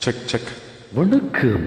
Check check. வணக்கம்.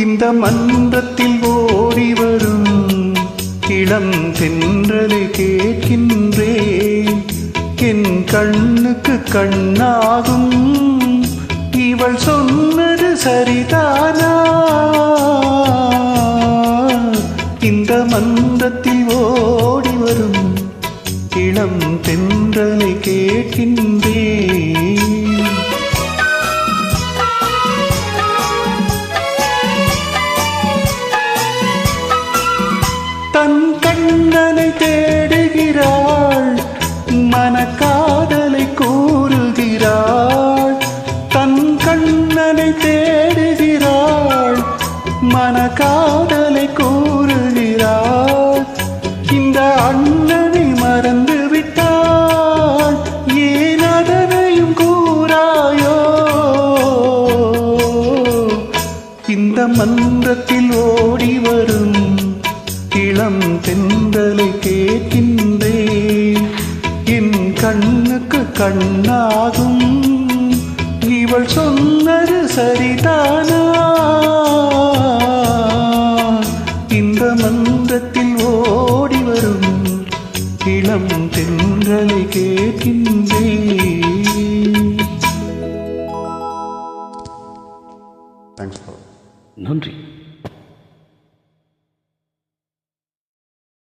இந்த மன்றத்தில் ஓடி வரும் இளம் தென்றலை கேட்கின்றேன். என் கண்ணுக்கு கண்ணாகும் இவள் சொன்னது சரிதானா? இந்த மன்றத்தில் ஓடி வரும் இளம் தென்றலை கேட்கின்றேன். தன் கண்ணனை தேடுகிறாள், மனக்காதலை கூறுகிறாள். தன் கண்ணனை தேடுகிறாள், மனக்காதலை கூறுகிறாள். இந்த அண்ணனை மறந்து விட்டாள், ஏன் அதனையும் கூறாயோ? இந்த மன்றத்தில் ஓடி வரும் இளம் தென்றலை கேட்கின்றேன். என் கண்ணுக்கு கண்ணாகும் இவள் சொன்னது சரிதானா? இந்த மன்றத்தில் ஓடி வரும் இளம் தென்றலை கேட்கின்றேன். Thanks for. நன்றி.